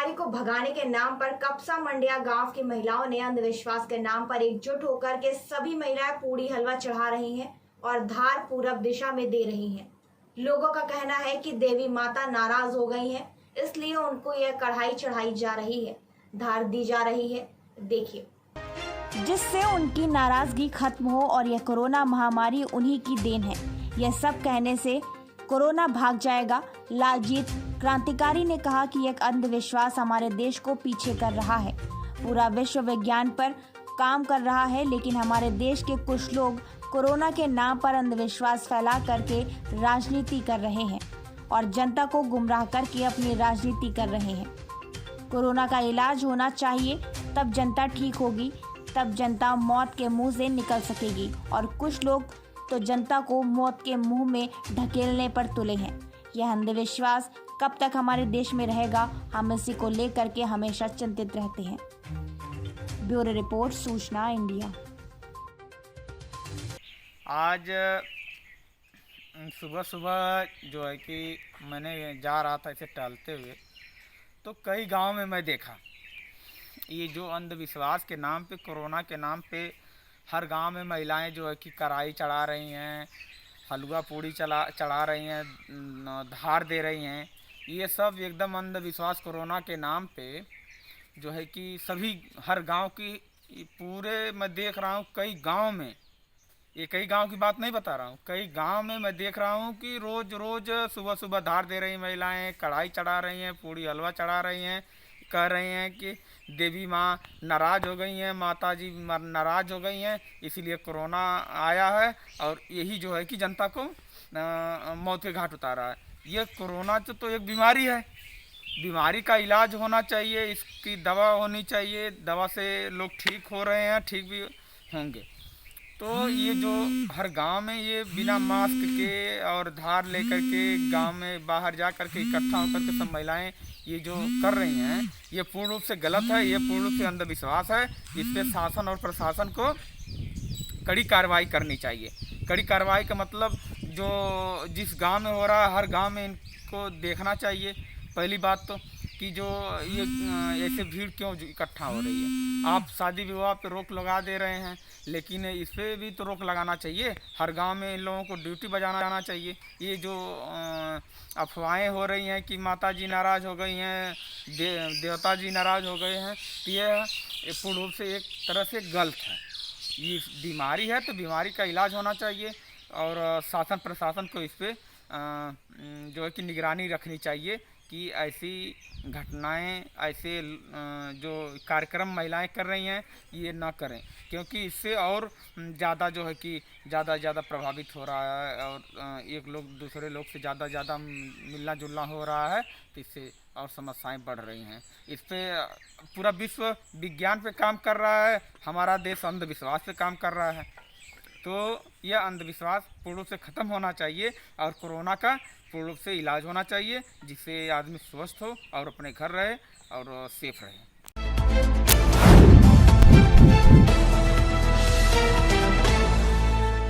महामारी को भगाने के नाम पर कपसा मंडिया गांव की महिलाओं ने अंधविश्वास के नाम पर एकजुट होकर के सभी महिलाएं पूड़ी हलवा चढ़ा रही हैं और धार पूरब दिशा में दे रही हैं। लोगों का कहना है कि देवी माता नाराज हो गई हैं, इसलिए उनको यह कढ़ाई चढ़ाई जा रही है, धार दी जा रही है। देखिए, जिससे उनकी नाराजगी खत्म हो और यह कोरोना महामारी उन्हीं की देन है। यह सब कहने से कोरोना भाग जाएगा। लालजीत क्रांतिकारी ने कहा कि एक अंधविश्वास हमारे देश को पीछे कर रहा है। पूरा विश्व विज्ञान पर काम कर रहा है, लेकिन हमारे देश के कुछ लोग कोरोना के नाम पर अंधविश्वास फैला करके राजनीति कर रहे हैं और जनता को गुमराह करके अपनी राजनीति कर रहे हैं। कोरोना का इलाज होना चाहिए, तब जनता ठीक होगी, तब जनता मौत के मुंह से निकल सकेगी। और कुछ लोग तो जनता को मौत के मुंह में ढकेलने पर तुले हैं। यह अंधविश्वास कब तक हमारे देश में रहेगा, हम इसी को लेकर के हमेशा चिंतित रहते हैं। ब्यूरो रिपोर्ट, सूचना इंडिया। आज सुबह सुबह जो है कि मैंने जा रहा था इसे टहलते हुए, तो कई गांव में मैं देखा ये जो अंधविश्वास के नाम पे, कोरोना के नाम पे हर गांव में महिलाएं जो है कि कढ़ाई चढ़ा रही हैं, हलवा पूड़ी चढ़ा रही हैं, धार दे रही हैं। ये सब एकदम अंधविश्वास कोरोना के नाम पे जो है कि सभी हर गांव की पूरे मैं देख रहा हूँ कई गांव में, ये कई गांव की बात नहीं बता रहा हूँ, कई गांव में मैं देख रहा हूँ कि रोज़ रोज़ सुबह सुबह धार दे रही महिलाएं, कढ़ाई चढ़ा रही हैं, पूड़ी हलवा चढ़ा रही हैं, कह रही हैं कि देवी माँ नाराज़ हो गई हैं, माता जी नाराज़ हो गई हैं, इसीलिए कोरोना आया है और यही जो है कि जनता को मौत के घाट उतारा है। ये कोरोना तो एक बीमारी है, बीमारी का इलाज होना चाहिए, इसकी दवा होनी चाहिए, दवा से लोग ठीक हो रहे हैं, ठीक भी होंगे। तो ये जो हर गांव में ये बिना मास्क के और धार लेकर के गांव में बाहर जा कर के इकट्ठा होकर के सब महिलाएं ये जो कर रही हैं, ये पूर्ण रूप से गलत है, ये पूर्ण रूप से अंधविश्वास है। इस पे शासन और प्रशासन को कड़ी कार्रवाई करनी चाहिए। कड़ी कार्रवाई का मतलब जो जिस गांव में हो रहा है हर गांव में इनको देखना चाहिए। पहली बात तो कि जो ये ऐसे भीड़ क्यों इकट्ठा हो रही है। आप शादी विवाह पे रोक लगा दे रहे हैं, लेकिन इस पर भी तो रोक लगाना चाहिए। हर गांव में इन लोगों को ड्यूटी बजाना जाना चाहिए। ये जो अफवाहें हो रही हैं कि माता जी नाराज़ हो गई हैं, देवता जी नाराज़ हो गए हैं, तो ये पूर्ण रूप से एक तरह से गलत है। ये बीमारी है तो बीमारी का इलाज होना चाहिए और शासन प्रशासन को इस पर जो है कि निगरानी रखनी चाहिए कि ऐसी घटनाएं, ऐसे जो कार्यक्रम महिलाएं कर रही हैं ये ना करें, क्योंकि इससे और ज़्यादा जो है कि ज़्यादा प्रभावित हो रहा है और एक लोग दूसरे लोग से ज़्यादा मिलना जुलना हो रहा है, तो इससे और समस्याएं बढ़ रही हैं। इस पे पूरा विश्व विज्ञान पे काम कर रहा है, हमारा देश अंधविश्वास पे काम कर रहा है। तो यह अंधविश्वास पूर्ण रूप से ख़त्म होना चाहिए और कोरोना का पूर्ण रूप से इलाज होना चाहिए, जिससे आदमी स्वस्थ हो और अपने घर रहे और सेफ रहे।